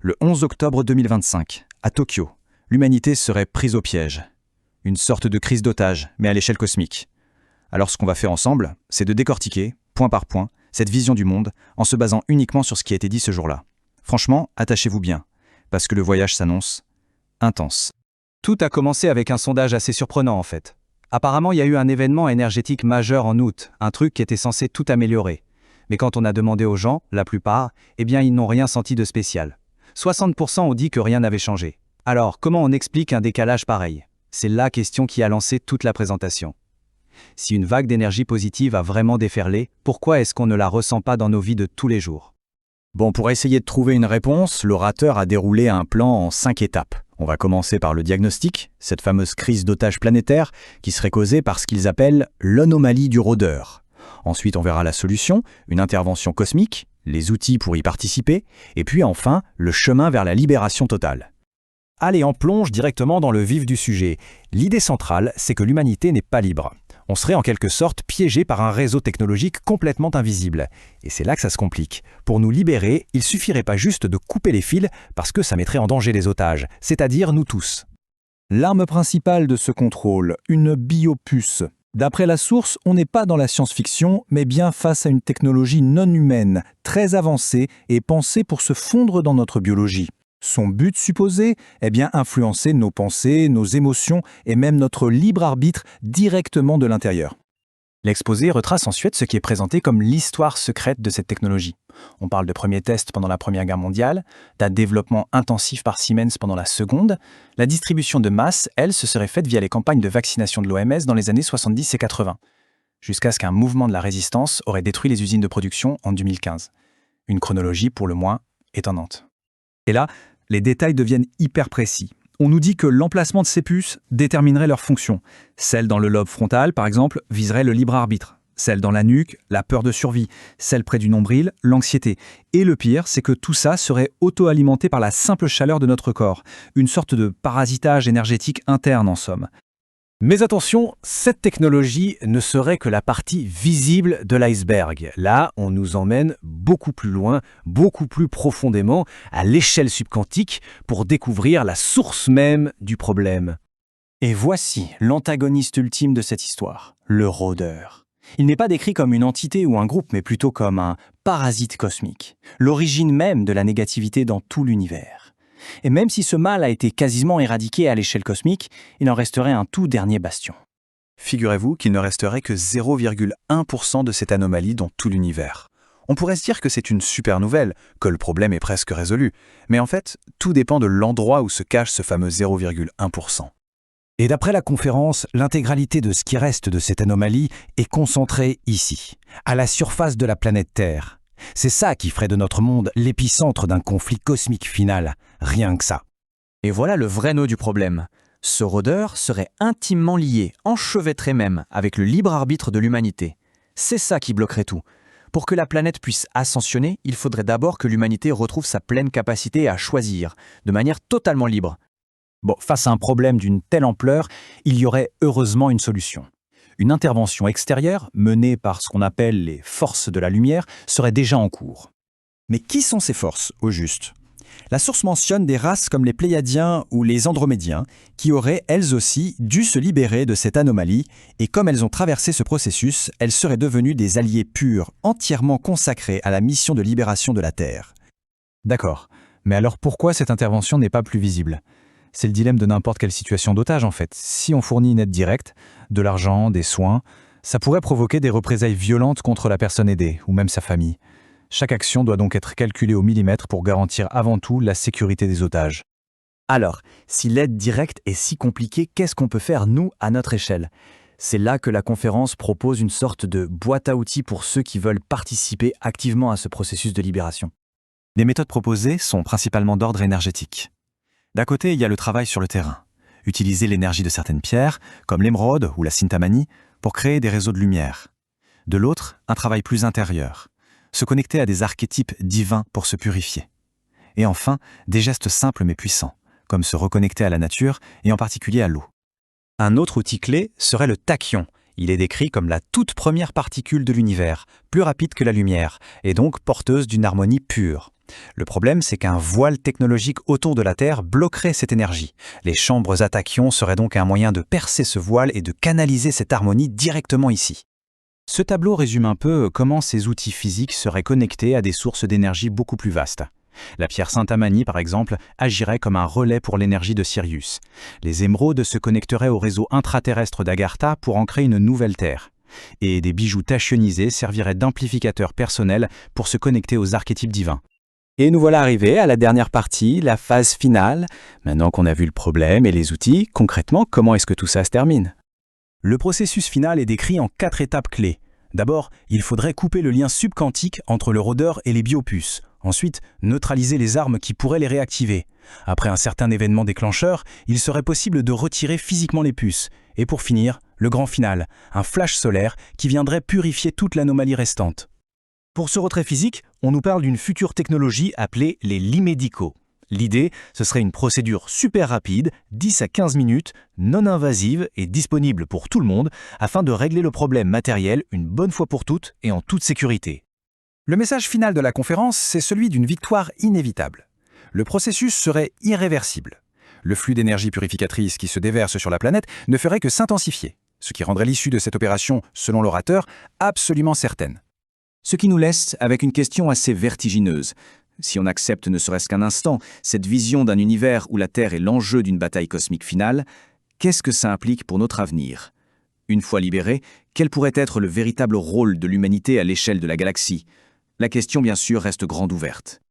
Le 11 octobre 2025, à Tokyo, l'humanité serait prise au piège. Une sorte de crise d'otage, mais à l'échelle cosmique. Alors ce qu'on va faire ensemble, c'est de décortiquer, point par point, cette vision du monde en se basant uniquement sur ce qui a été dit ce jour-là. Franchement, attachez-vous bien, parce que le voyage s'annonce intense. Tout a commencé avec un sondage assez surprenant en fait. Apparemment, il y a eu un événement énergétique majeur en août, un truc qui était censé tout améliorer. Mais quand on a demandé aux gens, la plupart, ils n'ont rien senti de spécial. 60% ont dit que rien n'avait changé. Alors, comment on explique un décalage pareil? C'est la question qui a lancé toute la présentation. Si une vague d'énergie positive a vraiment déferlé, pourquoi est-ce qu'on ne la ressent pas dans nos vies de tous les jours? Bon, pour essayer de trouver une réponse, l'orateur a déroulé un plan en 5 étapes. On va commencer par le diagnostic, cette fameuse crise d'otage planétaire qui serait causée par ce qu'ils appellent l'anomalie du rôdeur. Ensuite, on verra la solution, une intervention cosmique, les outils pour y participer, et puis enfin, le chemin vers la libération totale. Allez, on plonge directement dans le vif du sujet. L'idée centrale, c'est que l'humanité n'est pas libre. On serait en quelque sorte piégé par un réseau technologique complètement invisible. Et c'est là que ça se complique. Pour nous libérer, il suffirait pas juste de couper les fils parce que ça mettrait en danger les otages, c'est-à-dire nous tous. L'arme principale de ce contrôle, une biopuce. D'après la source, on n'est pas dans la science-fiction, mais bien face à une technologie non humaine, très avancée et pensée pour se fondre dans notre biologie. Son but supposé? Influencer nos pensées, nos émotions et même notre libre arbitre directement de l'intérieur. L'exposé retrace ensuite ce qui est présenté comme l'histoire secrète de cette technologie. On parle de premiers tests pendant la Première Guerre mondiale, d'un développement intensif par Siemens pendant la Seconde. La distribution de masse, elle, se serait faite via les campagnes de vaccination de l'OMS dans les années 70 et 80, jusqu'à ce qu'un mouvement de la résistance aurait détruit les usines de production en 2015. Une chronologie pour le moins étonnante. Et là, les détails deviennent hyper précis. On nous dit que l'emplacement de ces puces déterminerait leur fonction. Celle dans le lobe frontal, par exemple, viserait le libre arbitre. Celle dans la nuque, la peur de survie. Celle près du nombril, l'anxiété. Et le pire, c'est que tout ça serait auto-alimenté par la simple chaleur de notre corps. Une sorte de parasitage énergétique interne, en somme. Mais attention, cette technologie ne serait que la partie visible de l'iceberg. Là, on nous emmène beaucoup plus loin, beaucoup plus profondément, à l'échelle subquantique, pour découvrir la source même du problème. Et voici l'antagoniste ultime de cette histoire, le rôdeur. Il n'est pas décrit comme une entité ou un groupe, mais plutôt comme un parasite cosmique, l'origine même de la négativité dans tout l'univers. Et même si ce mal a été quasiment éradiqué à l'échelle cosmique, il en resterait un tout dernier bastion. Figurez-vous qu'il ne resterait que 0,1% de cette anomalie dans tout l'univers. On pourrait se dire que c'est une super nouvelle, que le problème est presque résolu. Mais en fait, tout dépend de l'endroit où se cache ce fameux 0,1%. Et d'après la conférence, l'intégralité de ce qui reste de cette anomalie est concentrée ici, à la surface de la planète Terre. C'est ça qui ferait de notre monde l'épicentre d'un conflit cosmique final, rien que ça. Et voilà le vrai nœud du problème. Ce rôdeur serait intimement lié, enchevêtré même, avec le libre arbitre de l'humanité. C'est ça qui bloquerait tout. Pour que la planète puisse ascensionner, il faudrait d'abord que l'humanité retrouve sa pleine capacité à choisir, de manière totalement libre. Bon, face à un problème d'une telle ampleur, il y aurait heureusement une solution. Une intervention extérieure, menée par ce qu'on appelle les forces de la lumière, serait déjà en cours. Mais qui sont ces forces, au juste? La source mentionne des races comme les Pléiadiens ou les Andromédiens, qui auraient, elles aussi, dû se libérer de cette anomalie, et comme elles ont traversé ce processus, elles seraient devenues des alliés purs, entièrement consacrés à la mission de libération de la Terre. D'accord, mais alors pourquoi cette intervention n'est pas plus visible ? C'est le dilemme de n'importe quelle situation d'otage en fait. Si on fournit une aide directe, de l'argent, des soins, ça pourrait provoquer des représailles violentes contre la personne aidée, ou même sa famille. Chaque action doit donc être calculée au millimètre pour garantir avant tout la sécurité des otages. Alors, si l'aide directe est si compliquée, qu'est-ce qu'on peut faire, nous, à notre échelle ? C'est là que la conférence propose une sorte de boîte à outils pour ceux qui veulent participer activement à ce processus de libération. Les méthodes proposées sont principalement d'ordre énergétique. D'un côté, il y a le travail sur le terrain. Utiliser l'énergie de certaines pierres, comme l'émeraude ou la sintamanie, pour créer des réseaux de lumière. De l'autre, un travail plus intérieur. Se connecter à des archétypes divins pour se purifier. Et enfin, des gestes simples mais puissants, comme se reconnecter à la nature et en particulier à l'eau. Un autre outil clé serait le tachyon. Il est décrit comme la toute première particule de l'univers, plus rapide que la lumière, et donc porteuse d'une harmonie pure. Le problème, c'est qu'un voile technologique autour de la Terre bloquerait cette énergie. Les chambres à tachyons seraient donc un moyen de percer ce voile et de canaliser cette harmonie directement ici. Ce tableau résume un peu comment ces outils physiques seraient connectés à des sources d'énergie beaucoup plus vastes. La pierre Saint-Amani, par exemple, agirait comme un relais pour l'énergie de Sirius. Les émeraudes se connecteraient au réseau intraterrestre d'Agartha pour en créer une nouvelle Terre. Et des bijoux tachyonisés serviraient d'amplificateurs personnels pour se connecter aux archétypes divins. Et nous voilà arrivés à la dernière partie, la phase finale. Maintenant qu'on a vu le problème et les outils, concrètement, comment est-ce que tout ça se termine ? Le processus final est décrit en 4 étapes clés. D'abord, il faudrait couper le lien subquantique entre le rôdeur et les biopuces. Ensuite, neutraliser les armes qui pourraient les réactiver. Après un certain événement déclencheur, il serait possible de retirer physiquement les puces. Et pour finir, le grand final, un flash solaire qui viendrait purifier toute l'anomalie restante. Pour ce retrait physique, on nous parle d'une future technologie appelée les lits médicaux. L'idée, ce serait une procédure super rapide, 10 à 15 minutes, non invasive et disponible pour tout le monde, afin de régler le problème matériel une bonne fois pour toutes et en toute sécurité. Le message final de la conférence, c'est celui d'une victoire inévitable. Le processus serait irréversible. Le flux d'énergie purificatrice qui se déverse sur la planète ne ferait que s'intensifier, ce qui rendrait l'issue de cette opération, selon l'orateur, absolument certaine. Ce qui nous laisse avec une question assez vertigineuse. Si on accepte ne serait-ce qu'un instant cette vision d'un univers où la Terre est l'enjeu d'une bataille cosmique finale, qu'est-ce que ça implique pour notre avenir ? Une fois libéré, quel pourrait être le véritable rôle de l'humanité à l'échelle de la galaxie ? La question, bien sûr, reste grande ouverte.